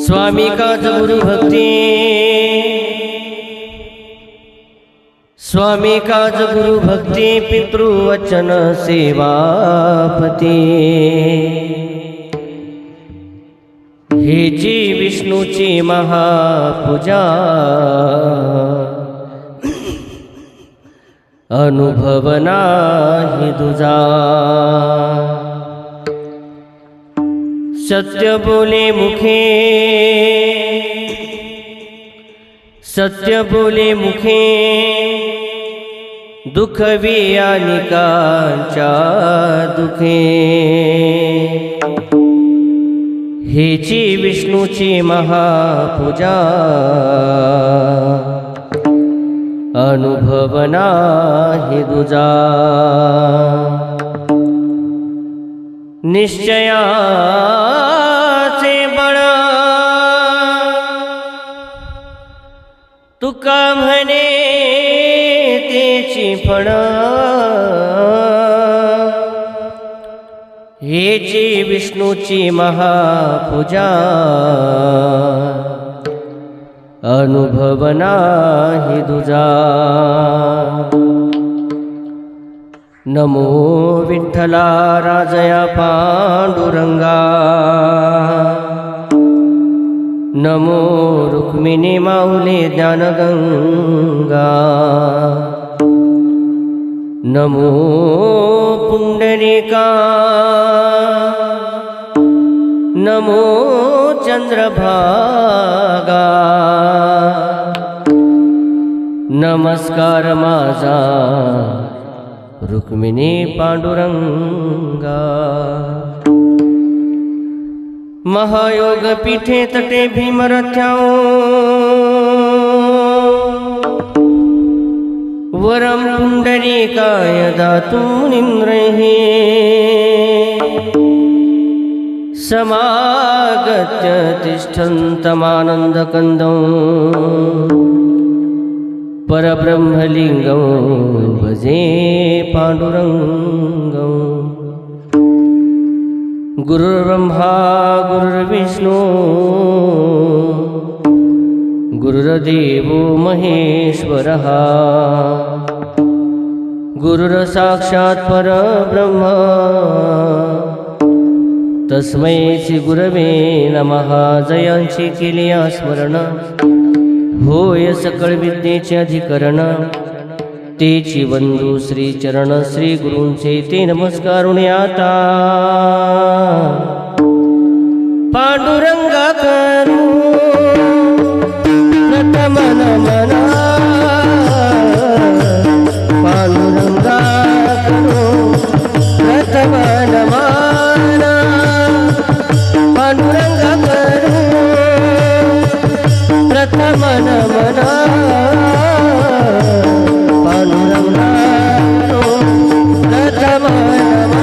स्वामी काज गुरु भक्ती, स्वामी काज गुरु भक्ती, पितृवचन सेवापती। हेची विष्णूची महापूजा, अनुभव नाही दुजा। सत्य बोले मुखे, सत्य बोले मुखे, दुखवी अनेकांच्या दुखे। हेची विष्णूची महापूजा, अनुभव नाही दुजा। निश्चयाचे बळ, तुका म्हणे तेची फळ। हेची विष्णूची महापूजा, अनुभव नाही दुजा। नमो विठ्ठला राजया पांडुरंगा, नमो रुक्मिणी माऊली ज्ञानगंगा। नमो पुंडलिका, नमो चंद्रभागा। नमस्कार माझा रुक्मिणी पांडुरंगा। महायोग पीठे तटे भीमरथ्याओ, वरम पुंडलिकाय दातून इंद्रहे। समागत्य तिष्ठन्तमानन्दकन्दं, परब्रह्मलिंगं भजे पांडुरंगं। गुरुर्ब्रह्मा गुरुर्विष्णू, गुरुर्देवो महेश्वरः। गुरुर्साक्षात् परब्रह्म, तस्मै श्री गुरवे नमः। जयांची केली स्मरण, होय सकळ विद्येचे अधिकरण। तेची बंधू श्री चरण, श्री गुरूंचे ते नमस्कारुण आता। पांडुरंगा करू प्रथम नमन, पांडुरंगा करू प्रथम नमन। पांडुरंगा करू प्रथम नमन, पांडुरंगा करू प्रथम नमन।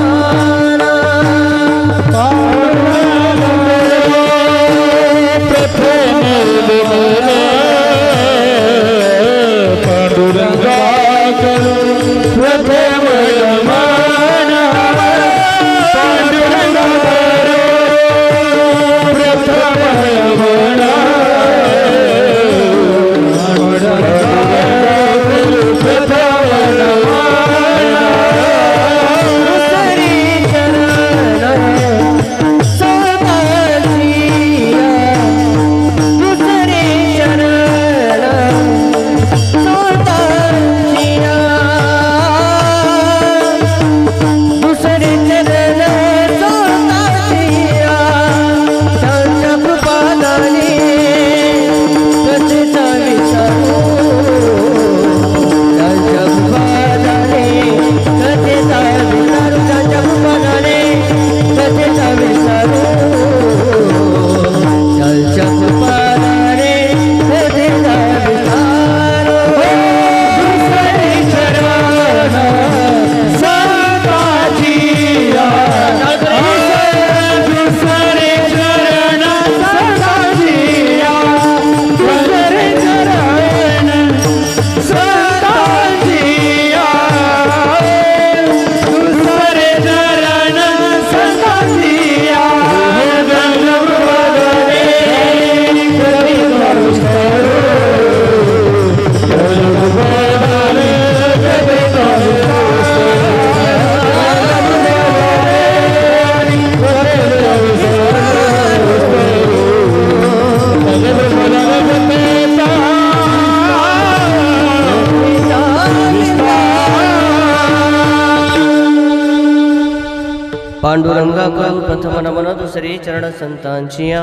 पांडुरंगा करू प्रथम नमन दुसरे चरण संतांची या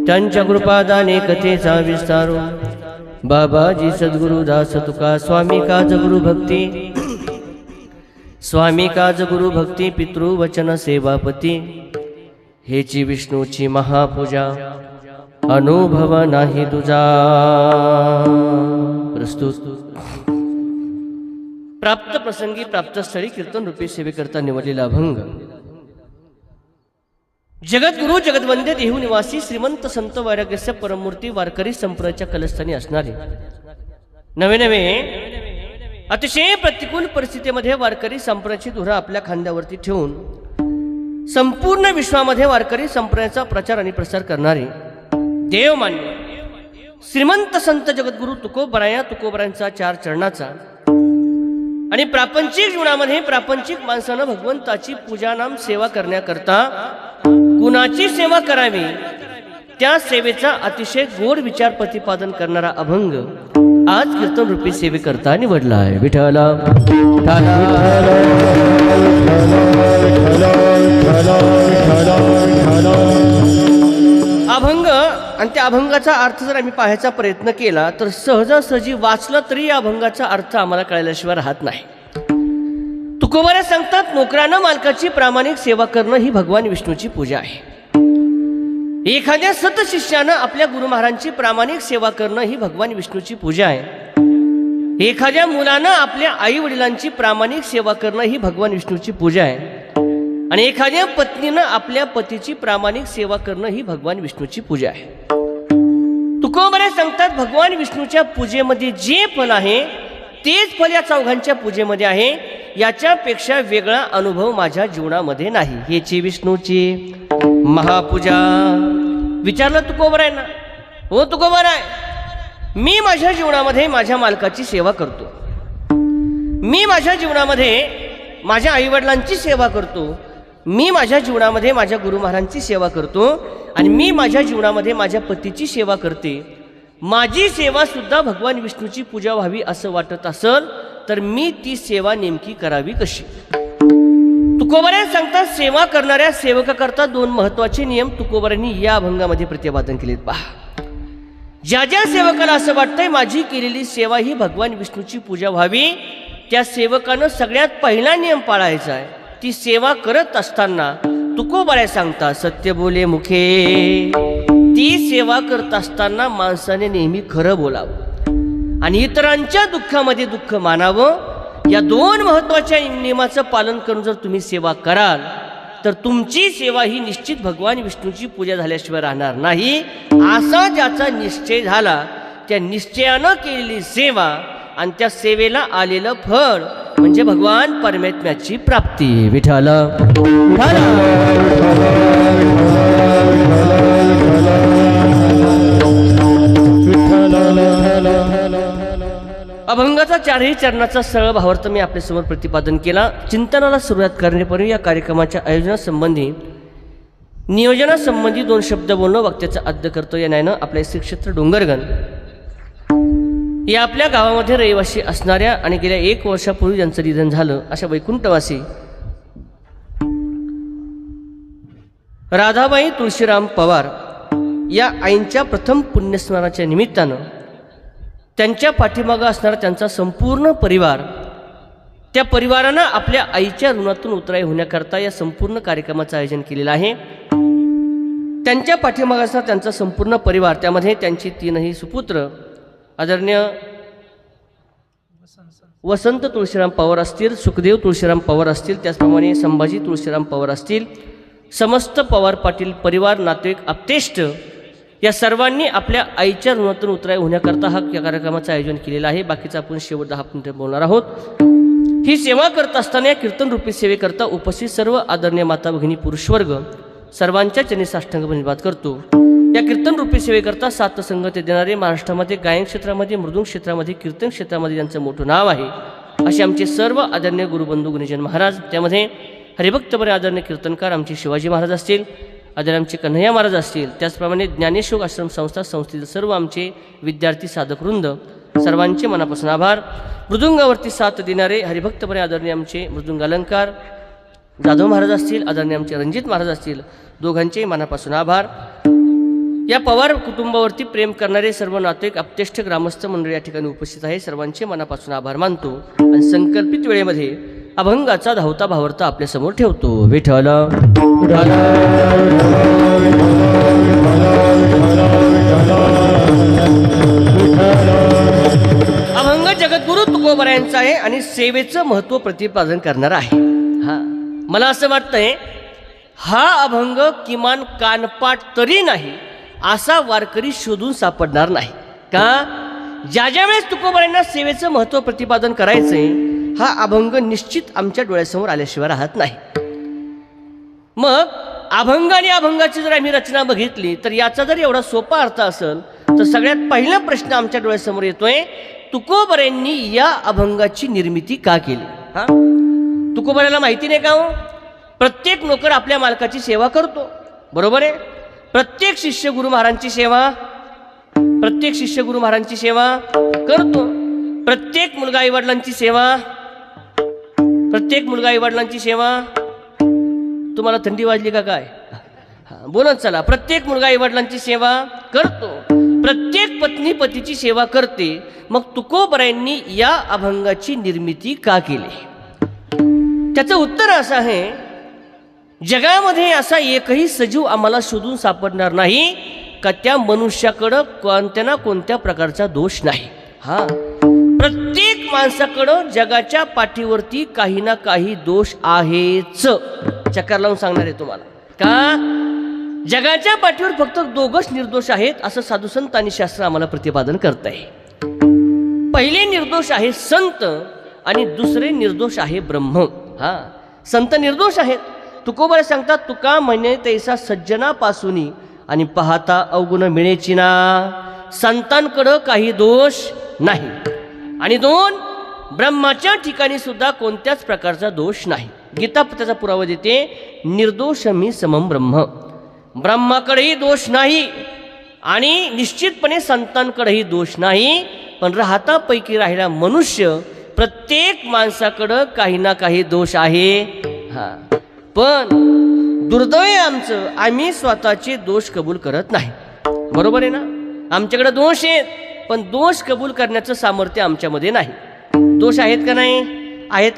त्यांच्या कृपादाने कथेचा विस्तारू बाबाजी सद्गुरु दास तुका स्वामी काज गुरु भक्ती स्वामी काज गुरु भक्ती पितृ वचन सेवापती हेची विष्णूची महापूजा अनुभव नाही तुझा प्रस्तुत प्राप्त प्रसंगी प्राप्त स्थळी कीर्तन रूपी सेवेकरता निवडलेला अभंग जगद्गुरु जगद्वंद्य देहू निवासी श्रीमंत संत वैराग्यस्य परमूर्ती वारकरी संप्रदायाच्या कलस्थानी असणारे नवे नवे अतिशय प्रतिकूल परिस्थितीमध्ये वारकरी संप्रदायाची धुरा आपल्या खांद्यावरती ठेवून संपूर्ण विश्वामध्ये वारकरी संप्रदायाचा प्रचार आणि प्रसार करणारे देवमान्य श्रीमंत संत जगद्गुरु तुकोबरायांचा 4 चरणाचा आणि प्रापंचिक जीवनामध्ये प्रापंचिक माणसानं भगवंताची पूजा नाम सेवा करण्याकरता कुणाची सेवा करावी त्या सेवेचा अतिशय गोड विचार प्रतिपादन करणारा अभंग आज कीर्तन रूपी सेवेकरता निवडला आहे. विठ्ठला अभंग आणि त्या अभंगाचा अर्थ जर आम्ही पाहायचा प्रयत्न केला तर सहजासहजी वाचला तरी या अभंगाचा अर्थ आम्हाला कळल्याशिवाय राहत नाही. तुकोबारा सांगतात नोकरानं मालकाची प्रामाणिक सेवा करणं ही भगवान विष्णूची पूजा आहे. एखाद्या सतशिष्यानं आपल्या गुरु महाराजांची प्रामाणिक सेवा करणं ही भगवान विष्णूची पूजा आहे. एखाद्या मुलानं आपल्या आई वडिलांची प्रामाणिक सेवा करणं ही भगवान विष्णूची पूजा आहे. आणि एखाद्या पत्नीनं आपल्या पतीची प्रामाणिक सेवा करणं ही भगवान विष्णूची पूजा आहे. तुकोबारा सांगतात भगवान विष्णूच्या पूजेमध्ये जे फल आहे तेच फल या चौघांच्या पूजेमध्ये आहे. याच्यापेक्षा वेगळा अनुभव माझ्या जीवनामध्ये नाही. हेची विष्णूची महापूजा. विचारलं तुकोबारायांना, हो तुकोबाराय, मी माझ्या जीवनामध्ये माझ्या मालकाची सेवा करतो, मी माझ्या जीवनामध्ये माझ्या आईवडिलांची सेवा करतो, मी माझ्या जीवनामध्ये माझ्या गुरु महाराजांची सेवा करतो आणि मी माझ्या जीवनामध्ये माझ्या पतीची सेवा करते. माझी सेवा सुद्धा भगवान विष्णूची पूजा व्हावी असं वाटत असेल तर मी ती सेवा नेमकी करावी कशी. तुकोबारा सांगतात सेवा करणाऱ्या सेवकाकरता 2 महत्वाचे नियम तुकोबारांनी या अभंगामध्ये प्रतिपादन केलेत. पहा, ज्या ज्या सेवकाला असं वाटतंय माझी केलेली सेवा ही भगवान विष्णूची पूजा व्हावी त्या सेवकानं सगळ्यात पहिला नियम पाळायचा आहे. ती सेवा करत असताना तुकोबारा सांगतात सत्य बोले मुखे. ती सेवा करत असताना माणसाने नेहमी खरं बोलावं आणि इतरांच्या दुःखामध्ये दुःख मानावं. या 2 महत्वाच्या नियमाचं पालन करून जर तुम्ही सेवा कराल तर तुमची सेवा ही निश्चित भगवान विष्णूची पूजा झाल्याशिवाय राहणार नाही. असा ज्याचा निश्चय झाला त्या निश्चयानं केलेली सेवा आणि त्या सेवेला आलेलं फळ म्हणजे भगवान परमात्म्याची प्राप्ती. विठ्ठल अभंगाचा 4ही चरणाचा सरळ भावार्थ मी आपल्यासमोर प्रतिपादन केला. चिंतनाला सुरुवात करण्यापूर्वी या कार्यक्रमाच्या आयोजनासंबंधी नियोजनासंबंधी 2 शब्द बोलणं वक्त्याचा आद्य करतो. या न्यायानं आपल्या श्री क्षेत्र डोंगरगण या आपल्या गावामध्ये रहिवासी असणाऱ्या आणि गेल्या 1 वर्षापूर्वी ज्यांचं निधन झालं अशा वैकुंठवासी राधाबाई तुळशीराम पवार या आईंच्या प्रथम पुण्यस्मरणाच्या निमित्तानं त्यांच्या पाठीमागं असणारा त्यांचा संपूर्ण परिवार, त्या परिवारानं आपल्या आईच्या ऋणातून उतराई होण्याकरता या संपूर्ण कार्यक्रमाचं आयोजन केलेलं आहे. त्यांच्या पाठीमागं असणारा त्यांचा संपूर्ण परिवार, त्यामध्ये त्यांची 3ही सुपुत्र आदरणीय वसंत तुळशीराम पवार असतील, सुखदेव तुळशीराम पवार असतील, त्याचप्रमाणे संभाजी तुळशीराम पवार असतील, समस्त पवार पाटील परिवार, नातेवाईक, आप्तेष्ट या सर्वांनी आपल्या आईच्या ऋणातून उतराई होण्याकरता हा कार्यक्रमाचं आयोजन केलेलं आहे. बाकीचं आपण शेवट 10 मिनिटं बोलणार आहोत. ही सेवा करत असताना या कीर्तन रूपी सेवेकरता उपस्थित सर्व आदरणीय माता भगिनी पुरुषवर्ग सर्वांच्या चरणी साष्टांग धन्यवाद करतो. या कीर्तन रूपी सेवेकरता 7 संगती देणारे महाराष्ट्रामध्ये गायन क्षेत्रामध्ये, मृदुंग क्षेत्रामध्ये, कीर्तन क्षेत्रामध्ये ज्यांचं मोठं नाव आहे असे आमचे सर्व आदरणीय गुरुबंधू गुणीजन महाराज, त्यामध्ये हरिभक्तपणे आदरणीय कीर्तनकार आमचे शिवाजी महाराज असतील, आदरणीय आमचे कन्हैया महाराज असतील, त्याचप्रमाणे ज्ञानेश्वर आश्रम संस्थेतील सर्व आमचे विद्यार्थी साधकवृंद सर्वांचे मनापासून आभार. मृदुंगावरती साथ देणारे हरिभक्तपणे आदरणीय आमचे मृदुंग अलंकार जाधव महाराज असतील, आदरणीय आमचे रणजित महाराज असतील, दोघांचेही मनापासून आभार. या पवार कुटुंबावरती प्रेम करणारे सर्व नातेवाईक, आप्तेष्ट, ग्रामस्थ मंडळी या ठिकाणी उपस्थित आहे. सर्वांचे मनापासून आभार मानतो आणि संकल्पित वेळेमध्ये अभंगाचा धावता भावार्थ आपल्यासमोर ठेवतो. विठ्ठल अभंग जगद्गुरु तुकोबरायांचा आहे आणि सेवेचं महत्त्व प्रतिपादन करणार आहे. मला असं वाटतंय हा अभंग किमान कानपाठ तरी नाही असा वारकरी शोधून सापडणार नाही का. ज्या वेळेस तुकोबरायांना सेवेचं महत्त्व प्रतिपादन करायचंय हा अभंग निश्चित आमच्या डोळ्यासमोर आल्याशिवाय राहत नाही. मग अभंग आणि अभंगाची जर आम्ही रचना बघितली तर याचा जर एवढा सोपा अर्थ असेल तर सगळ्यात पहिला प्रश्न आमच्या डोळ्यासमोर येतोय, तुकोबरायांनी या अभंगाची निर्मिती का केली. तुकोबरायाला माहिती नाही का हो, प्रत्येक नोकर आपल्या मालकाची सेवा करतो, बरोबर आहे. प्रत्येक शिष्य गुरु महाराजांची सेवा करतो. प्रत्येक मुलगा आईवडिलांची सेवा तुम्हाला थंडी वाजली का काय, बोलत चला. प्रत्येक मुलगा आईवडिलांची सेवा करतो, प्रत्येक पत्नी पतीची सेवा करते. मग तुकोबरायांनी या अभंगाची निर्मिती का केली. त्याचं उत्तर असं आहे, जगामध्ये असा एकही सजीव आम्हाला शोधून सापडणार नाही का त्या मनुष्याकडं कोणत्या ना कोणत्या प्रकारचा दोष नाही. प्रत्येक माणसाकडं जगाच्या पाठीवरती काही ना काही दोष आहेच. चक्कर लावून सांगणार आहे तुम्हाला का. जगाच्या पाठीवर फक्त दोघच निर्दोष आहेत असं साधुसंत आणि शास्त्र आम्हाला प्रतिपादन करत आहे. पहिले निर्दोष आहे संत आणि दुसरे निर्दोष आहे ब्रह्म. संत निर्दोष आहेत. तुकोबरा सांगतात, तुका म्हणे तैसा सज्जनापासून आणि पाहता अवगुण मिळेची ना. संतांकडं काही दोष नाही आणि दोन, ब्रह्माच्या ठिकाणी सुद्धा कोणत्याच प्रकारचा दोष नाही. गीता त्याचा पुरावा देते, निर्दोष मी समम ब्रह्म. ब्रह्माकडेही दोष नाही आणि निश्चितपणे संतांकडेही दोष नाही. पण राहतापैकी राहिला मनुष्य, प्रत्येक माणसाकडं काही ना काही दोष आहे. पण दुर्दैव आमचं, आम्ही स्वतःचे दोष कबूल करत नाही. बरोबर आहे ना. आमच्याकडे दोष आहेत पण दोष कबूल करण्याचं सामर्थ्य आमच्यामध्ये नाही. दोष आहेत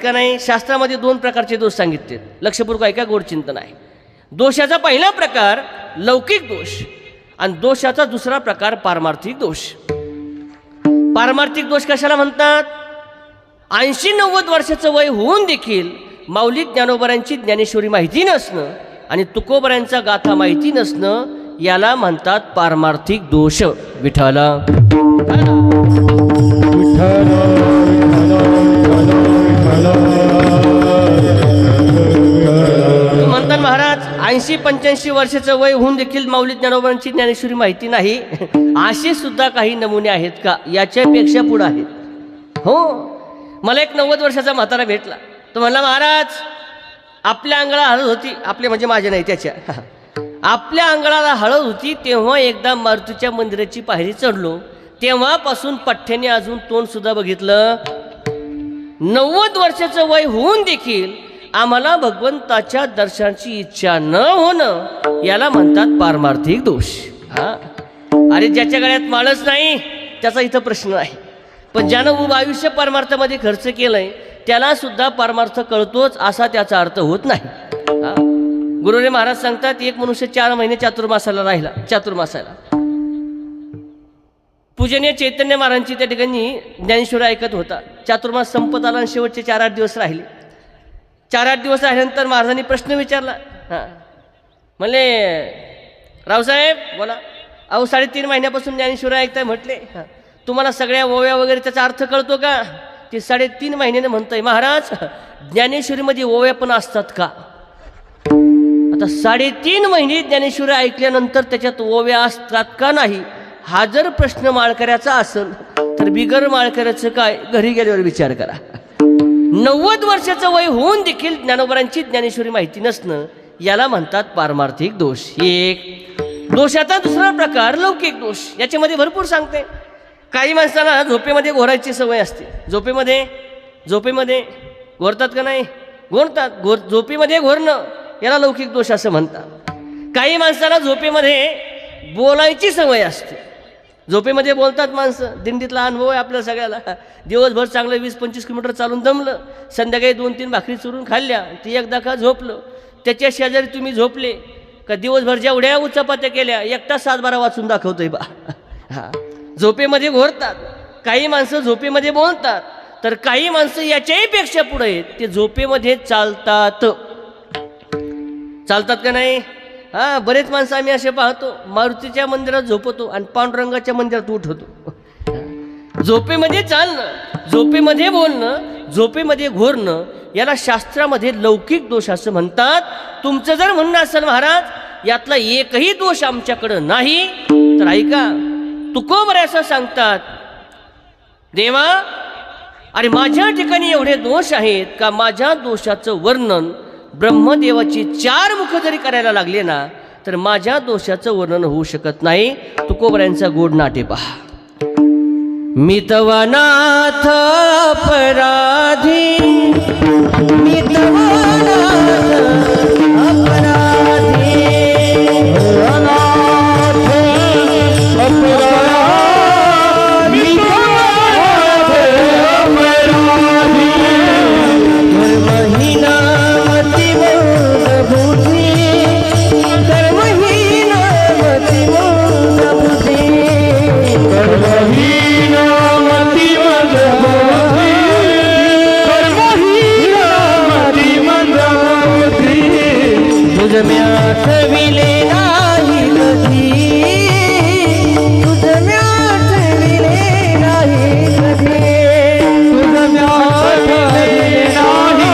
का नाही. शास्त्रामध्ये 2 प्रकारचे दोष सांगितले. लक्षपूर्वक ऐका, गोड चिंतन आहे. दोषाचा पहिला प्रकार लौकिक दोष आणि दोषाचा दुसरा प्रकार पारमार्थिक दोष. पारमार्थिक दोष कशाला म्हणतात. 80-90 वर्षाचं वय होऊन देखील माऊली ज्ञानोबरांची ज्ञानेश्वरी माहिती नसणं आणि तुकोबरांचा गाथा माहिती नसणं याला म्हणतात पारमार्थिक दोष. विठ्ठल म्हणतात महाराज 80-85 वर्षाचं वय होऊन देखील माऊली ज्ञानोबरांची ज्ञानेश्वरी माहिती नाही. असे सुद्धा काही नमुने आहेत का. याच्यापेक्षा पुढे आहेत. हो, मला एक 90 वर्षाचा म्हातारा भेटला. तो म्हणला, महाराज आपल्या अंगाला हळद होती, आपल्या म्हणजे माझ्या नाही त्याच्या, आपल्या अंगाला हळद होती तेव्हा एकदा मारुतीच्या मंदिराची पायरी चढलो, तेव्हापासून पठ्ठ्याने अजून तोंड सुद्धा बघितलं. 90 वर्षाचं वय होऊन देखील आम्हाला भगवंताच्या दर्शनाची इच्छा न होणं याला म्हणतात पारमार्थिक दोष. अरे ज्याच्या गळ्यात माळच नाही त्याचा इथं प्रश्न आहे, पण ज्यानं उभं आयुष्य परमार्थामध्ये खर्च केलंय त्याला सुद्धा परमार्थ कळतोच असा त्याचा अर्थ होत नाही. गुरुदेव महाराज सांगतात, एक मनुष्य 4 महिने चातुर्मासाला राहिला. पूजनीय चैतन्य महाराजांची त्या ठिकाणी ज्ञानेश्वरी ऐकत होता. चातुर्मास संपत आला आणि शेवटचे 4-8 दिवस राहिले. 4-8 दिवस राहिल्यानंतर महाराजांनी प्रश्न विचारला. म्हणले, रावसाहेब बोला. अहो 3.5 महिन्यापासून ज्ञानेश्वरी ऐकताय म्हटले, तुम्हाला सगळ्या ओव्या वगैरे त्याचा अर्थ कळतो का. ते 3.5 महिन्याने म्हणतंय, महाराज ज्ञानेश्वरीमध्ये ओव्या पण असतात का. आता 3.5 महिने ज्ञानेश्वरी ऐकल्यानंतर त्याच्यात ओव्या असतात का नाही हा जर प्रश्न माळकऱ्याचा असेल तर बिगर माळकऱ्याचं काय, घरी गेल्यावर विचार करा. 90 वर्षाचं वय होऊन देखील ज्ञानोबरांची ज्ञानेश्वरी माहिती नसणं याला म्हणतात पारमार्थिक दोष. एक दोषाचा दुसरा प्रकार लौकिक दोष. याच्यामध्ये भरपूर सांगते. काही माणसाला झोपेमध्ये घोरायची सवय असते. झोपेमध्ये घोरतात का नाही. घोरतात. झोपेमध्ये घोरणं याला लौकिक दोष असं म्हणतात. काही माणसाला झोपेमध्ये बोलायची सवय असते. झोपेमध्ये बोलतात माणसं. दिंडीतला अनुभव आहे आपल्या सगळ्याला. दिवसभर चांगलं 20-25 किलोमीटर चालून दमलं, संध्याकाळी 2-3 भाकरी चुरून खाल्ल्या, ती एकदा का झोपलं. त्याच्या शेजारी तुम्ही झोपले का दिवसभर जेवढ्या उचापात्या केल्या 1 तास 7-12 वाचून दाखवतोय बा. हा, झोपेमध्ये घोरतात. काही माणसं झोपेमध्ये बोलतात, तर काही माणसं याच्याही पेक्षा पुढे आहेत. ते झोपेमध्ये चालतात. चालतात का नाही? हा, बरेच माणसं आम्ही असे पाहतो. मारुतीच्या मंदिरात झोपतो आणि पांडुरंगाच्या मंदिरात उठवतो. झोपेमध्ये चालणं, झोपेमध्ये बोलणं, झोपेमध्ये घोरणं याला शास्त्रामध्ये लौकिक दोष असं म्हणतात. तुमचं जर म्हणणं असेल महाराज यातला एकही दोष आमच्याकडं नाही, तर ऐका, तुकोबर असं सांगतात, देवा अरे माझ्या ठिकाणी एवढे दोष आहेत का माझ्या दोषाचं वर्णन ब्रह्मदेवाची 4 मुख जरी करायला लागले ना, तर माझ्या दोषाचं वर्णन होऊ शकत नाही. तुकोबऱ्यांचा गोड नाटे पहा. मितवनाथ अपराधी, मितवनाथ अपराधी, अनाथ अपराधी, मितवनाथ अपराधी, कर्महीना मतिमूढ कर्महीना मतिमूढ बुद्धी, कर्महीना मतिमूढ बुद्धी, तुझ म्याथ विले नाही कधी, तुझ म्याथ विले नाही कधी, तुझ म्याथ विले नाही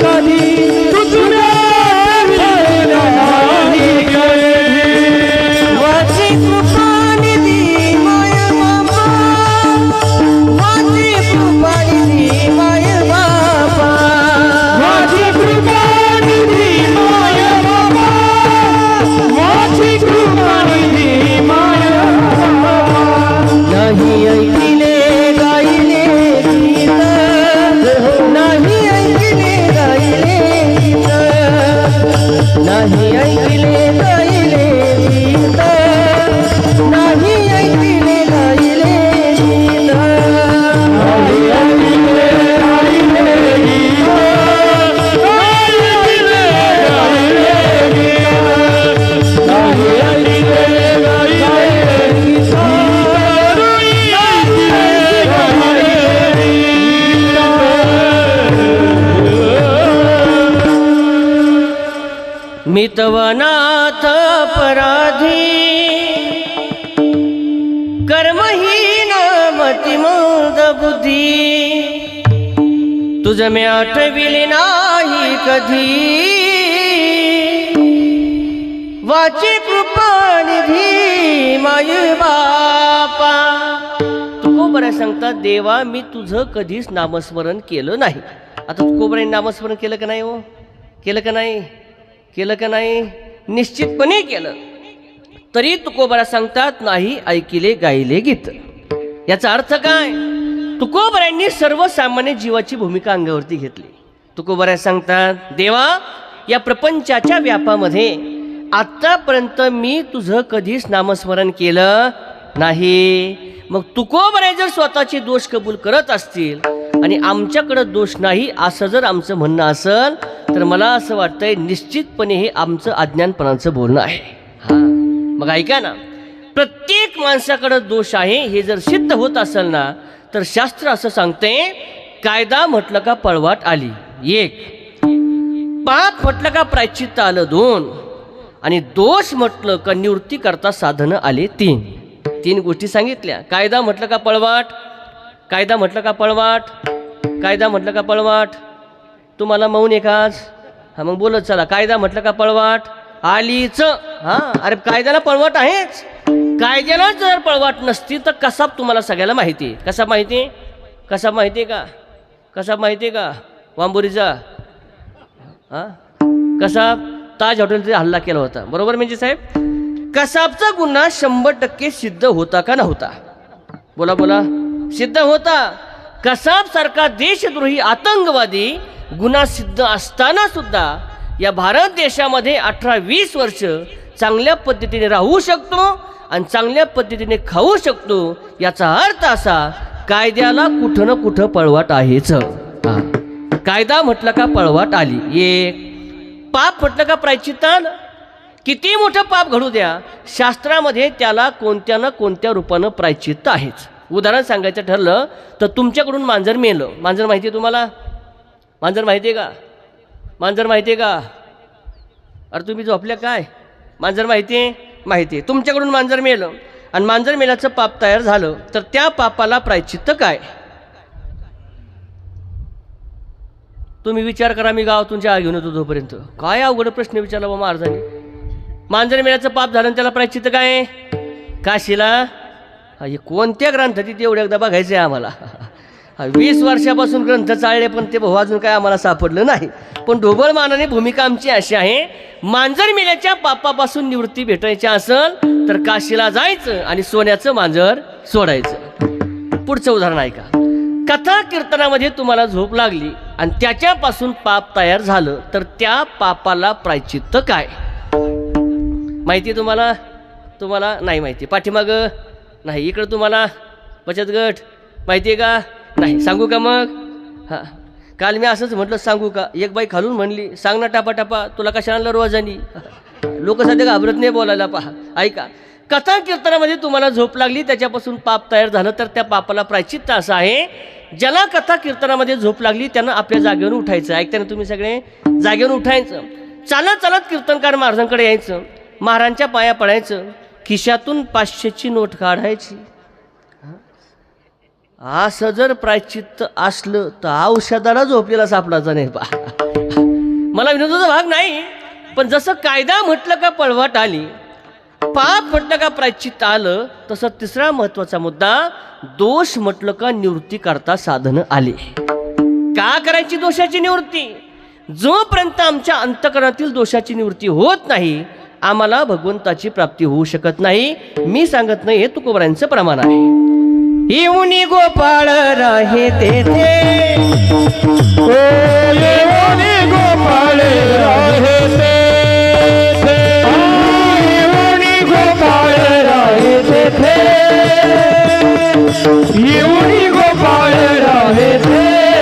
कधी, तुझ म्याथ विले नाही कधी, वाची कृपानिधी माय बापा, वाची कृपानिधी माय बापा, वाची कृपानिधी माय बाबा, वाची कृपानिधी माय बाबा, नाही ऐकिले गायले गीत, नाही ऐकिले गायले गीत, नाही ऐकिले गायले गीत, नाही ऐकिले गायले गीत, नाही ऐकिले गायले गीत, नाही ऐकिले गायले गीत, नाही ऐकिले गायले गीत, मितवनाथ अपराधी, कर्महीन मतिमूढ बुद्धी, तुझ मी आठविले नाही कधी, वाची कृपानिधी माय बापा. तुकोबऱ्या सांगतात, देवा मी तुझं कधीच नामस्मरण केलं नाही. आता तुकोबऱ्यांनी नामस्मरण केलं का नाही? हो, केलं का नाही? केलं का नाही? निश्चितपणे केलं. तरी तुकोबरा सांगतात, नाही ऐकिले गायले गीत. याचा अर्थ काय? तुकोबऱ्यांनी सर्वसामान्य जीवाची भूमिका अंगावरती घेतली. तुकोबऱ्या सांगतात, देवा या प्रपंचाच्या व्यापामध्ये आतापर्यंत मी तुझं कधीच नामस्मरण केलं नाही. मग तुकोबऱ्या जर स्वतःचे दोष कबूल करत असतील आणि आमच्याकडं दोष नाही असं जर आमचं म्हणणं असेल, तर मला असं वाटतंय निश्चितपणे हे आमचं अज्ञानपणाचं बोलणं आहे. हा, मग ऐका ना, प्रत्येक माणसाकडं दोष आहे हे जर सिद्ध होत असेल ना, तर शास्त्र असं सांगते, कायदा म्हटलं का पळवाट आली 1, पाप म्हटलं का प्रायश्चित्त आलं 2, आणि दोष म्हटलं का निवृत्ती करता साधनं आले 3. 3 गोष्टी सांगितल्या. कायदा म्हटलं का पळवाट, कायदा म्हटलं का पळवाट, कायदा म्हटलं का पळवाट. तुम्हाला मौन आहे का आज? हा, मग बोलत चला. कायदा म्हटलं का पळवाट आलीच. हा, अरे कायद्याला पळवाट आहेच. कायद्याला जर पळवाट नसती तर कसा तुम्हाला सगळ्याला माहिती आहे. कसा माहिती आहे? कसा माहिती आहे का? कसा माहिती आहे का? वांबोरीचा हा कसा ताज हॉटेलचा हल्ला केला होता, बरोबर म्हणजे साहेब? कसाबचा गुन्हा 100% सिद्ध होता का नव्हता? बोला बोला. सिद्ध होता. कसाब सारखा देशद्रोही आतंकवादी गुन्हा सिद्ध असताना सुद्धा या भारत देशामध्ये 18-20 वर्ष चांगल्या पद्धतीने राहू शकतो आणि चांगल्या पद्धतीने खाऊ शकतो. याचा अर्थ असा, कायद्याला कुठं ना कुठं पळवाट आहेच. कायदा म्हटलं का पळवाट आली. एक पाप म्हटलं का प्रायश्चित्त आलं. किती मोठं पाप घडू द्या, शास्त्रामध्ये त्याला कोणत्या ना कोणत्या रूपानं प्रायश्चित्त आहेच. उदाहरण सांगायचं ठरलं तर तुमच्याकडून मांजर मेलं. मांजर माहिती आहे तुम्हाला? मांजर माहिती आहे का? मांजर माहिती आहे का? अरे तुम्ही झोपल्या काय? मांजर माहिती आहे? माहिती आहे. तुमच्याकडून मांजर मेलं आणि मांजर मेल्याचं पाप तयार झालं तर त्या पापाला प्रायश्चित्त काय? तुम्ही विचार करा. मी गावातून चहा घेऊन येतो तोपर्यंत काय अवघड प्रश्न विचारला बा महाराजांनी. मांजर मेल्याचं पाप झालं आणि त्याला प्रायश्चित्त काय? काशीला हे कोणत्या ग्रंथात तेवढं एकदा बघायचं आहे आम्हाला. 20 वर्षापासून ग्रंथ चालले पण ते भाऊ अजून काय आम्हाला सापडलं नाही. पण ढोबळ मानाने भूमिका आमची अशी आहे, मांजर मेल्याच्या पापापासून निवृत्ती भेटायची असेल तर काशीला जायचं आणि सोन्याचं मांजर सोडायचं. पुढचं उदाहरण ऐका. कथा कीर्तनामध्ये तुम्हाला झोप लागली आणि त्याच्यापासून पाप तयार झालं तर त्या पापाला प्रायश्चित्त काय? माहिती आहे तुम्हाला? तुम्हाला नाही माहिती. पाठीमागं नाही, इकडं तुम्हाला बचत गट माहिती आहे का? नाही. सांगू का मग? हां, काल मी असंच म्हटलं सांगू का. एक बाई खालून म्हणली, सांग ना टापा टापा, तुला कशा आणलं रोजानी. लोक सध्या घाबरत नाही बोलायला. पहा ऐका, कथा कीर्तनामध्ये तुम्हाला झोप लागली, त्याच्यापासून पाप तयार झालं तर त्या पापाला प्रायश्चित्त असं आहे, ज्याला कथा कीर्तनामध्ये झोप लागली त्यानं आपल्या जागेवर उठायचं. ऐकताना तुम्ही सगळे जागेवर उठायचं. चालत चालत कीर्तनकार महाराजांकडे यायचं, महाराजांच्या पाया पडायचं, खिशातून 500ची नोट काढायची. असं जर प्रायश्चित्त असलं तर औषधाला झोपलेला सापडायचा नाही. पहा, मला विनोदाचा भाग नाही, पण जसं कायदा म्हटलं का पळवाट आली, पाप म्हटलं का प्रायश्चित्त आलं, तसं तिसरा महत्वाचा मुद्दा, दोष म्हटलं का निवृत्ती करता साधनं आली. का करायची दोषाची निवृत्ती? जोपर्यंत आमच्या अंतःकरणातील दोषाची निवृत्ती होत नाही आम्हाला भगवंताची प्राप्ती होऊ शकत नाही. मी सांगत नाही, हे तुकोबारायांचं प्रमाण आहे. येऊनी गोपाळ राहे तेथे, येऊनी गोपाळ राहे तेथे, येऊनी गोपाळ राहे तेथे, येऊनी गोपाळ राहे तेथे.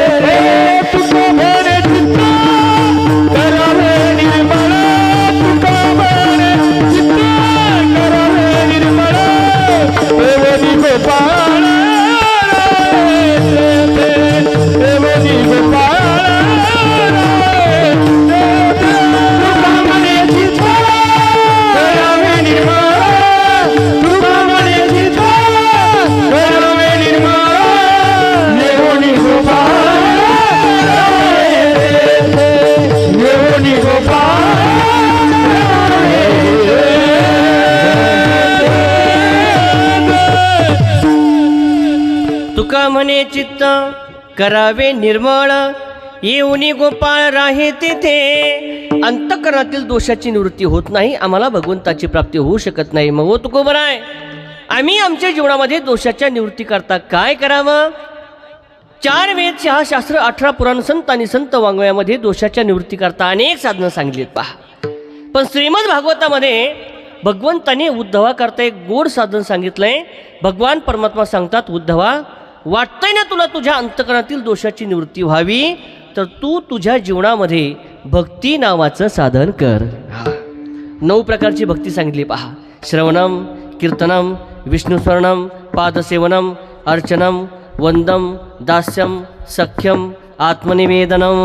तुको म्हणे चित्त करावे निर्मळ, तुको म्हणे चित्त करावे निर्मळ, येऊनी गोपाळ तुका म्हणे चित्त करावे निर्मळ, येऊनी गोपाळ राहे तेथे. अंतःकरणातील दोषाची निवृत्ती होत नाही, आम्हाला भगवंताची प्राप्ती होऊ शकत नाही. मग हो तुकोबाराय, आम्ही आमच्या जीवनामध्ये दोषाच्या निवृत्ती करता काय करावं? 4 वेद, 6 शास्त्र, 18 पुराण, संत आणि संत वाङ्मयामध्ये दोषाच्या निवृत्ती करता अनेक साधनं सांगितलीत. पहा, पण श्रीमद भागवतामध्ये भगवंताने उद्धवा करता एक गोड साधन सांगितलंय. भगवान परमात्मा सांगतात, उद्धवा, वाटतंय ना तुला तुझ्या अंतःकरणातील दोषाची निवृत्ती व्हावी, तर तू तुझ्या जीवनामध्ये भक्ती नावाचं साधन कर. 9 प्रकारची भक्ती सांगितली. पहा, श्रवणम, कीर्तनम, विष्णुस्मरणम, पादसेवनम, अर्चनम, वंदम, दास्यम, सख्यम, आत्मनिवेदनम.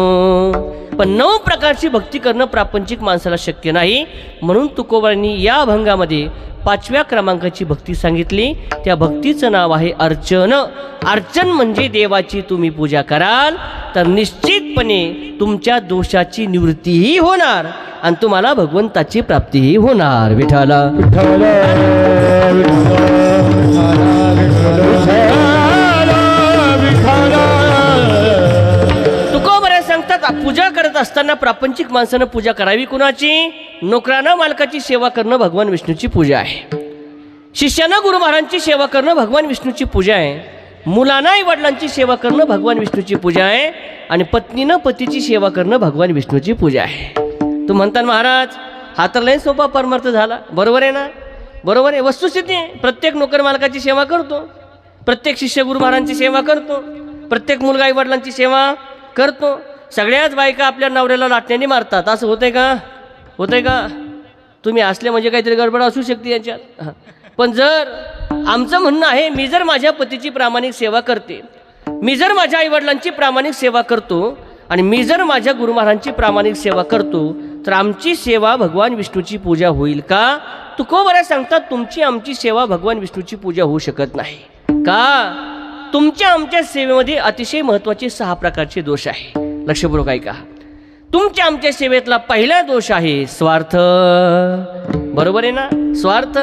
पण 9 प्रकारची भक्ती करणं प्रापंचिक माणसाला शक्य नाही. म्हणून तुकोबारांनी या अभंगामध्ये 5व्या क्रमांकाची भक्ती सांगितली. त्या भक्तीचं नाव आहे अर्चन. अर्चन म्हणजे देवाची तुम्ही पूजा कराल तर निश्चितपणे तुमच्या दोषाची निवृत्तीही होणार आणि तुम्हाला भगवंताची प्राप्तीही होणार. विठाला तुकोबारा सांगतात, पूजा करत असताना प्रापंचिक माणसानं पूजा करावी कुणाची? नोकरानं मालकाची सेवा करणं भगवान विष्णूची पूजा आहे. शिष्यानं गुरु महाराजांची सेवा करणं भगवान विष्णूची पूजा आहे. मुलांना आई वडिलांची सेवा करणं भगवान विष्णूची पूजा आहे आणि पत्नीनं पतीची सेवा करणं भगवान विष्णूची पूजा आहे. तू म्हणता महाराज हा तर लय सोपा परमार्थ झाला. बरोबर आहे ना? बरोबर आहे. वस्तुस्थिती आहे. प्रत्येक नोकर मालकाची सेवा करतो, प्रत्येक शिष्य गुरु महाराजांची सेवा करतो, प्रत्येक मुलगा आई वडिलांची सेवा करतो. सगळ्याच बायका आपल्या नवऱ्याला लाटण्याने मारतात. असं होतंय का? होतंय का? तुम्ही असले म्हणजे काहीतरी गडबड असू शकते याच्यात. पण जर आमचं म्हणणं आहे मी जर माझ्या पतीची प्रामाणिक सेवा करते, मी जर माझ्या आईवडिलांची प्रामाणिक सेवा करतो आणि मी जर माझ्या गुरु महाराजांची प्रामाणिक सेवा करतो तर आमची सेवा भगवान विष्णूची पूजा होईल का? तुकोबऱ्या सांगतात तुमची आमची सेवा भगवान विष्णूची पूजा होऊ शकत नाही. का? तुमच्या आमच्या सेवेमध्ये अतिशय महत्त्वाचे 6 प्रकारचे दोष आहे. लक्षपूर्वक ऐका. तुमच्या आमच्या सेवेतला पहिला दोष आहे स्वार्थ. बरोबर आहे ना? स्वार्थ.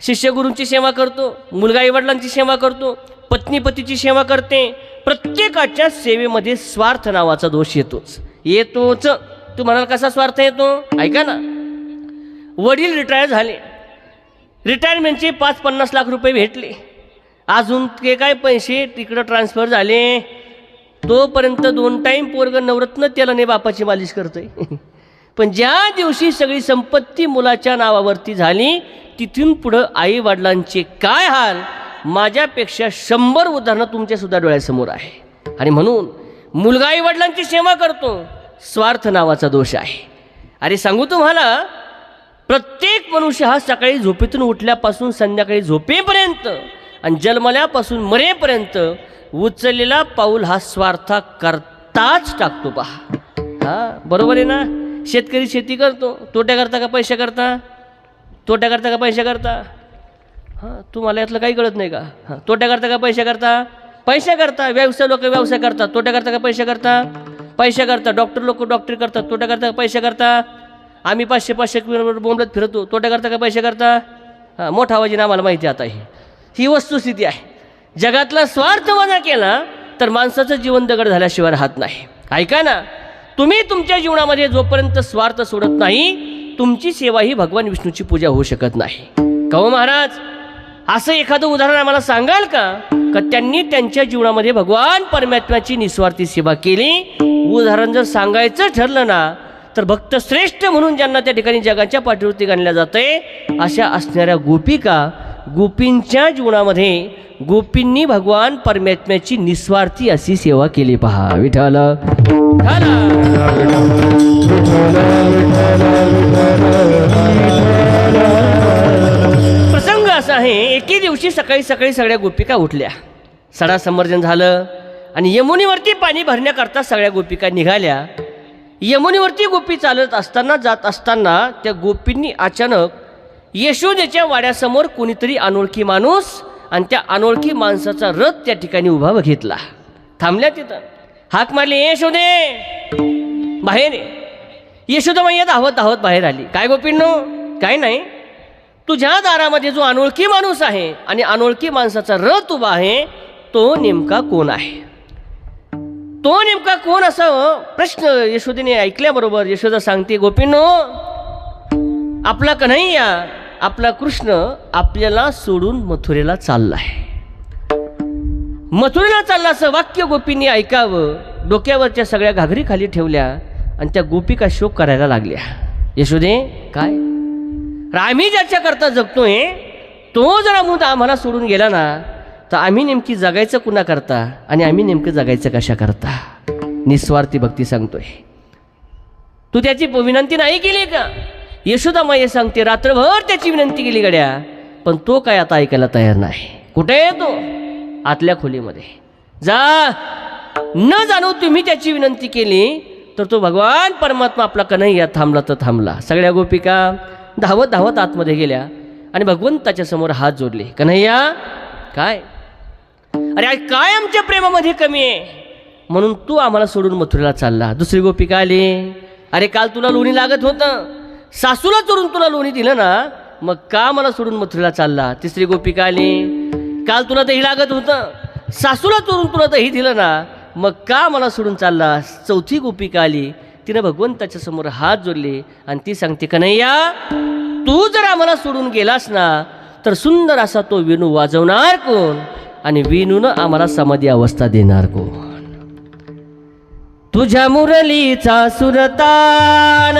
शिष्य गुरूंची सेवा करतो, मुलगा आई वडिलांची सेवा करतो, पत्नी पतीची सेवा करते. प्रत्येकाच्या सेवेमध्ये स्वार्थ नावाचा दोष येतोच. तू म्हणाल कसा स्वार्थ येतो? ऐका ना. वडील रिटायर झाले, रिटायरमेंटचे 5-50 लाख रुपये भेटले, अजून ते काय पैसे तिकडं ट्रान्सफर झाले, तोपर्यंत 2 टाईम पोरगं नवरत्न त्याला बापाची मालिश करतोय. पण ज्या दिवशी सगळी संपत्ती मुलाच्या नावावरती झाली तिथून पुढं आई वडिलांचे काय हाल, माझ्यापेक्षा 100 उदाहरणं तुमच्यासुद्धा डोळ्यासमोर आहे. आणि म्हणून मुलगा आई वडिलांची सेवा करतो, स्वार्थ नावाचा दोष आहे. अरे सांगू तुम्हाला, प्रत्येक मनुष्य हा सकाळी झोपेतून उठल्यापासून संध्याकाळी झोपेपर्यंत आणि जन्मल्यापासून मरेपर्यंत उचललेला पाऊल हा स्वार्थ करताच टाकतो. पहा. हा बरोबर आहे ना? शेतकरी शेती करतो, तोट्या करता का पैसे करता? तोट्या करता का पैसे करता? हां, तुम्हाला यातलं काही कळत नाही का? हां, तोट्या करता का पैसे करता? पैसे करता. व्यवसाय लोक व्यवसाय करतात, तोट्या करता का पैसे करता? पैसे करता. डॉक्टर लोक डॉक्टरी करतात, तोट्या करता का पैसे करता? आम्ही 500-500 किलोमीटर बोंबलत फिरतो, तोट्या करता का पैसे करता? हां, मोठा आवाजीने आम्हाला माहिती आता ही वस्तुस्थिती आहे. जगातला स्वार्थ वजा केला तर माणसाचं जीवन दगड झाल्याशिवाय राहत नाही. ऐका ना, तुम्ही तुमच्या जीवनामध्ये जोपर्यंत स्वार्थ सोडत नाही तुमची सेवा ही भगवान विष्णूची पूजा होऊ शकत नाही. का महाराज असं एखादं उदाहरण आम्हाला सांगाल का त्यांनी त्यांच्या जीवनामध्ये भगवान परमात्म्याची निस्वार्थी सेवा केली? उदाहरण जर सांगायचं ठरलं ना तर भक्त श्रेष्ठ म्हणून ज्यांना त्या ठिकाणी जगाच्या पाठीवरती गणल्या जाते अशा असणाऱ्या गोपिका, गोपींच्या जीवनामध्ये गोपींनी भगवान परमात्म्याची निस्वार्थी अशी सेवा केली. पहा. विठ्ठल प्रसंग असा आहे, एके दिवशी सकाळी सकाळी सगळ्या गोपिका उठल्या, सडा संवर्जन झालं आणि यमुनेवरती पाणी भरण्याकरता सगळ्या गोपिका निघाल्या. यमुनेवरती गोपी चालत असताना जात असताना त्या गोपींनी अचानक यशोदेच्या वाड्यासमोर कोणीतरी अनोळखी माणूस आणि त्या अनोळखी माणसाचा रथ त्या ठिकाणी उभा बघितला. थांबल्या तिथं, हाक मारली, यशोदे बाहेर ये. यशोदा मैया धावत धावत बाहेर आली. काय गोपींनो? काय नाही, तुझ्या दारामध्ये जो अनोळखी माणूस आहे आणि अनोळखी माणसाचा रथ उभा आहे तो नेमका कोण आहे? तो नेमका कोण असा प्रश्न यशोदेने ऐकल्याबरोबर यशोदा सांगते, गोपींनो आपला कन्हैया, आपला कृष्ण आपल्याला सोडून मथुरेला चाललाय. मथुरेला चालला असं वाक्य गोपींनी ऐकावं, डोक्यावरच्या सगळ्या घागरी खाली ठेवल्या आणि त्या गोपिका शोक करायला लागल्या. यशोदे काय, आम्ही ज्याच्याकरता जगतोय तो जर आम्हाला सोडून गेला ना तर आम्ही नेमकी जगायचं कुणा करता आणि आम्ही नेमकं जगायचं कशा करता? निस्वार्थी भक्ती सांगतोय. तू त्याची विनंती नाही केली का? यशोदा माये सांगते, रात्रभर त्याची विनंती केली गड्या, पण तो काय आता ऐकायला तयार नाही. कुठे आहे तो? आतल्या खोलीमध्ये जा. न जाणू तुम्ही त्याची विनंती केली तर तो भगवान परमात्मा आपला कन्हैया थांबला तर थांबला. सगळ्या गोपिका धावत धावत आतमध्ये गेल्या आणि भगवंताच्या समोर हात जोडले. कन्हैया काय, अरे काय आमच्या प्रेमामध्ये कमी आहे म्हणून तू आम्हाला सोडून मथुरेला चालला? दुसरी गोपिका आली, अरे काल तुला लोणी लागत होतं, सासूला चोरून तुला लोणी दिलं ना, मग का मला सोडून मथुरेला चालला? तिसरी गोपिका आली, काल तुला दही लागत होतं, सासूला चोरून तुला दही दिलं ना, मग का मला सोडून चालला? चौथी गोपिका आली, तिनं भगवंताच्या समोर हात जोडले आणि ती सांगते, कन्हैया तू जर आम्हाला सोडून गेलास ना तर सुंदर असा तो वेणू वाजवणार कोण आणि विणून आम्हाला समाधी अवस्था देणार कोण? तुझ्या मुरलीचा सुरतान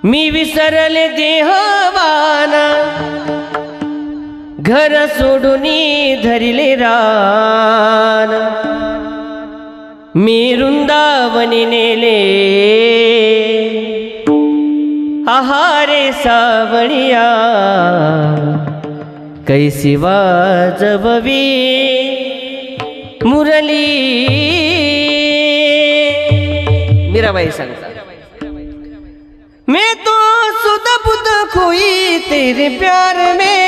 मी विसरले देहवान, घर सोडून धरिले रान, मी वृंदावनी नेले आहारे सावळिया, कैसी वाजववी मुरली. मीराबाई सांगतात, मैं तो सुध बुध खोई तेरे प्यार में,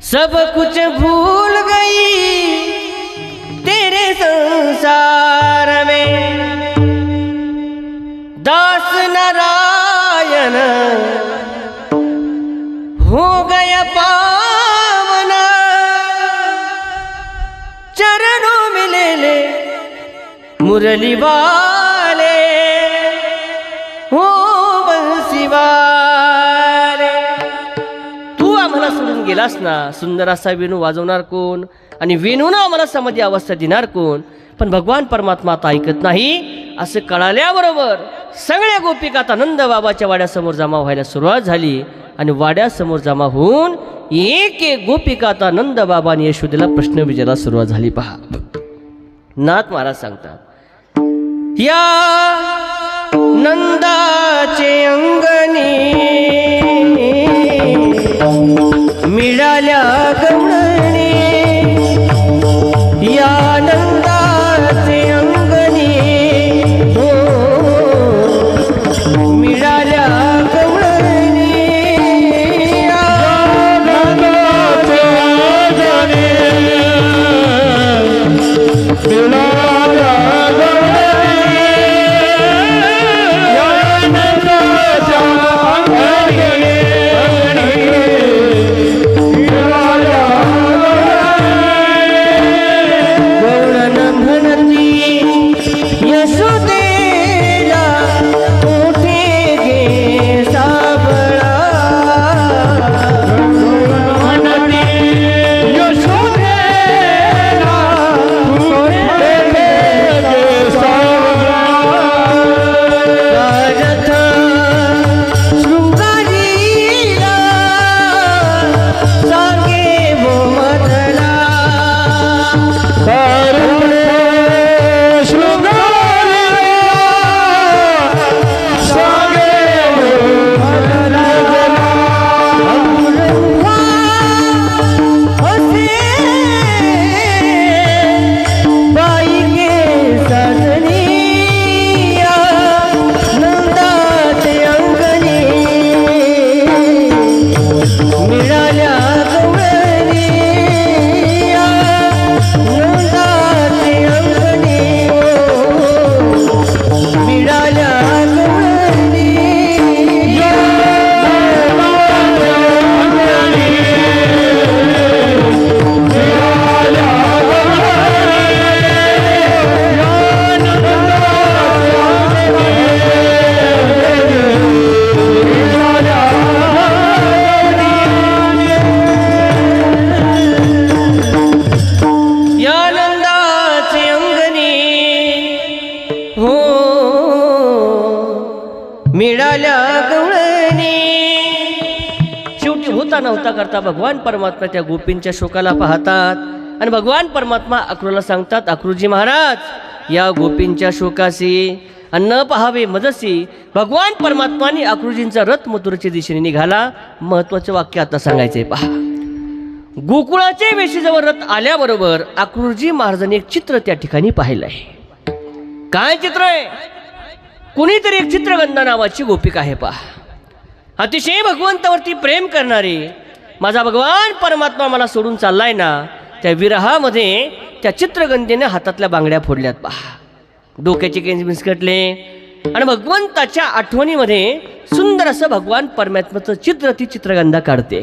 सब कुछ भूल गई तेरे संसार में, दास नारायण हो गया पावन, चरणों में ले ले मुरली वाले हो बंसी वाले. तू आम्हाला सोडून गेलास ना, सुंदर असा वेणू वाजवणार कोण आणि वेणून आम्हाला समाधी अवस्था देणार कोण? पण भगवान परमात्मा आता ऐकत नाही. असं कळाल्याबरोबर सगळ्या गोपिका आता नंद बाबाच्या वाड्यासमोर जमा व्हायला सुरुवात झाली आणि वाड्यासमोर जमा होऊन एक एक गोपिका आता नंद बाबा आणि यशोदेला प्रश्न विचारायला सुरुवात झाली. पहा, नाथ महाराज सांगतात, या नंदाचे अंगणी मिळाल्या गवळणी, या नंदाचे अंगणी हो मिळाल्या गवळणी, या नंदाचे अंगणी मिळाल्या होता नव्हता करता भगवान परमात्मा त्या गोपींच्या शोकाला पाहतात आणि भगवान परमात्मा अक्रूला सांगतात, अक्रूजी महाराज या गोपींच्या शोकाशी अन्न पाहावे मजसी. भगवान परमात्माने अक्रूजींचा रथ मथुरेच्या दिशेने निघाला. महत्वाचे वाक्य आता सांगायचे पहा. गोकुळाच्या वेशीजवळ रथ आल्याबरोबर अक्रूजी महाराजांनी एक चित्र त्या ठिकाणी पाहिलंय. काय चित्र आहे? कुणीतरी एक चित्रगंधा नावाची गोपिका आहे पहा. अतिशय भगवंतावरती प्रेम करणारी, माझा भगवान परमात्मा मला सोडून चाललाय ना, त्या विरहामध्ये त्या चित्रगंधेने हातातल्या बांगड्या फोडल्यात पहा. डोक्याचे केस मिसकटले आणि भगवंताच्या आठवणीमध्ये सुंदर असं भगवान परमात्म्याचं चित्र ती चित्रगंधा काढते.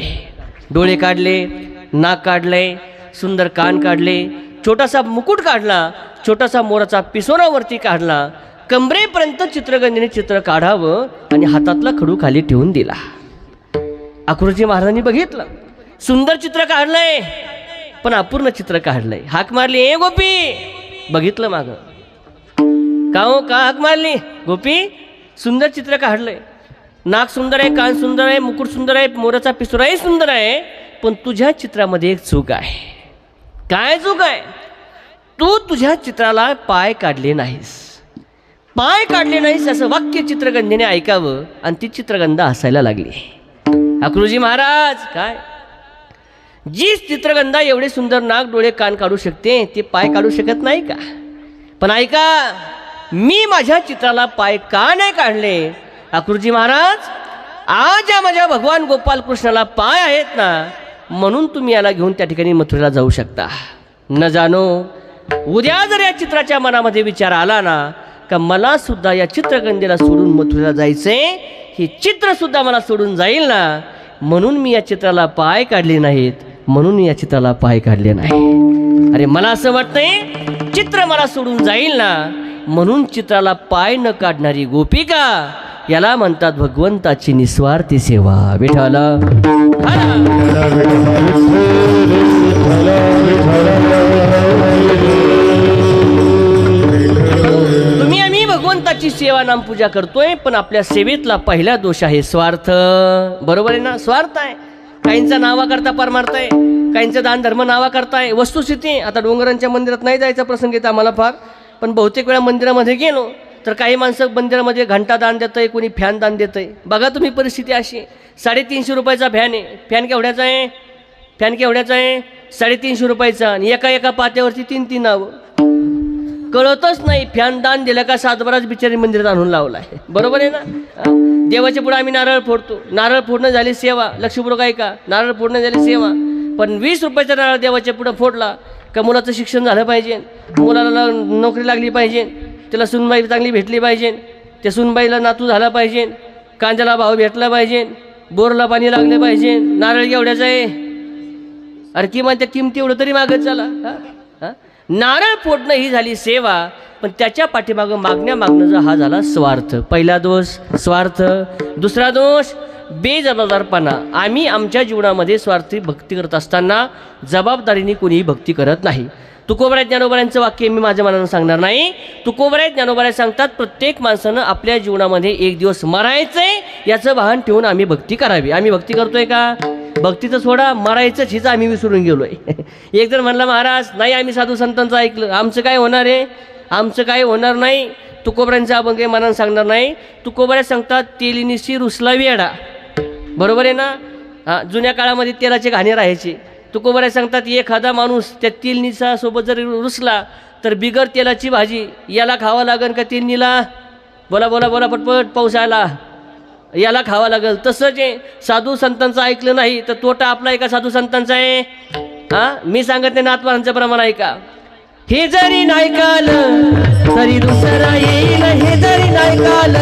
डोळे काढले, नाक काढले, सुंदर कान काढले, छोटासा मुकुट काढला, छोटासा मोराचा पिसोरावरती काढला, कंबरेपर्यंत चित्रगंधेने चित्र काढावं आणि हातातला खडू खाली ठेवून दिला. अक्रूरजी महाराजांनी बघितलं, सुंदर चित्र काढलंय पण अपूर्ण चित्र काढलंय. हाक मारली, ए गोपी. बघितलं मागं, का हो का हाक मारली? गोपी, सुंदर चित्र काढलंय, नाक सुंदर आहे, कान सुंदर आहे, मुकुट सुंदर आहे, मोराचा पिसुराही सुंदर आहे, पण तुझ्या चित्रामध्ये एक चूक आहे. काय चूक आहे? तू तुझ्या चित्राला पाय काढले नाहीस. पाय काढले नाहीस असं वाक्य चित्रगंधेने ऐकावं आणि ती चित्रगंधा हसायला लागली. अक्रूरजी महाराज, काय जी चित्रगंधा एवढे सुंदर नाक डोळे कान काढू शकते ते पाय काढू शकत नाही का? पण ऐका, मी माझ्या चित्राला पाय का नाही काढले? अक्रूरजी महाराज, आज या माझ्या भगवान गोपाल कृष्णाला पाय आहेत ना, म्हणून तुम्ही याला घेऊन त्या ठिकाणी मथुरेला जाऊ शकता. न जानो उद्या जर या चित्राच्या मनामध्ये विचार आला ना का मला सुद्धा या चित्रगंधेला सोडून मथुरेला जायचंय, हे चित्र सुद्धा मला सोडून जाईल ना, म्हणून मी या चित्राला पाय काढले नाहीत, म्हणून या चित्राला पाय काढले नाही. अरे मला असं वाटतंय चित्र मला सोडून जाईल ना, म्हणून चित्राला पाय न काढणारी गोपिका, याला म्हणतात भगवंताची निस्वार्थी सेवा. विठ्ठल तुम्ही आम्ही भगवंताची सेवा नामपूजा करतोय, पण आपल्या सेवेतला पहिला दोष आहे स्वार्थ. बरोबर आहे ना? स्वार्थ आहे. काहींचा नावा करता परमार्थय, काहींचं दान धर्म नावा करताय. वस्तुस्थिती आता डोंगरांच्या मंदिरात नाही जायचा प्रसंग येतो आम्हाला फार, पण बहुतेक वेळा मंदिरामध्ये गेलो तर काही माणसं मंदिरामध्ये घंटा दान देत आहे, कोणी फॅन दान देत आहे. बघा तुम्ही परिस्थिती अशी. 350 रुपयाचा फॅन आहे. फॅन केवढ्याचा आहे? फॅन केवढ्याचा आहे? 350 रुपयाचा. आणि एका एका पात्यावरती 3-3 नावं. कळतच नाही फॅन दान दिलं का सातबाराच बिचारी मंदिरात आणून लावला आहे. बरोबर आहे ना? देवाच्या पुढे आम्ही नारळ फोडतो. नारळ फोडणं झाली सेवा. लक्षपूर्वक ऐका, नारळ फोडणं झाली सेवा. पण 20 रुपयाचा नारळ देवाच्या पुढे फोडला का मुलाचं शिक्षण झालं पाहिजे, मुलाला नोकरी लागली पाहिजे, त्याला सुनबाई चांगली भेटली पाहिजे, त्या सुनबाईला नातू झाला पाहिजे, कांद्याला भाव भेटला पाहिजे, बोरला पाणी लागले पाहिजे. नारळ एवढ्याचं आहे. अरे किमान त्या किमती एवढं तरी मागत चला. नारळ फोडणं ही झाली सेवा, पण त्याच्या पाठीमागं मागणं हा झाला स्वार्थ. पहिला दोष स्वार्थ. दुसरा दोष बेजबाबदारपणा. आम्ही आमच्या जीवनामध्ये स्वार्थी भक्ती करत असताना जबाबदारीने कोणीही भक्ती करत नाही. तुकोबराय ज्ञानोबरायांचं वाक्य मी माझ्या मनानं सांगणार नाही. तुकोबराय ज्ञानोबराय सांगतात प्रत्येक माणसानं आपल्या जीवनामध्ये एक दिवस मरायचंय याचं भान ठेवून आम्ही भक्ती करावी. आम्ही भक्ती करतोय का? भक्तीचं सोडा, मरायचंच हिचं आम्ही विसरून गेलोय. एक जण म्हणला, महाराज नाही आम्ही साधू संतांचं ऐकलं, आमचं काय होणार आहे? आमचं काय होणार नाही. तुकोबरायांचं आपण काही मनानं सांगणार नाही. तुकोबराय सांगतात तेलिनिशी रुसला वेडा. बरोबर आहे ना? जुन्या काळामध्ये तेलाचे घाणे राहायचे. तुकोबराय सांगतात एखादा माणूस त्या तेलनीचा सोबत जर रुसला तर बिगर तेलाची भाजी याला खावा लागेल का तेलनीला? बोला बोला बोला पटपट, पाऊस आला. याला खावा लागेल. तसंच आहे, साधू संतांचं ऐकलं नाही तर तोटा आपला आहे का साधू संतांचा आहे? मी सांगत नाही नातवांचं प्रमाण ऐका. हे जरी नाही काल तरी दुसरा येईल, हे जरी नाही काल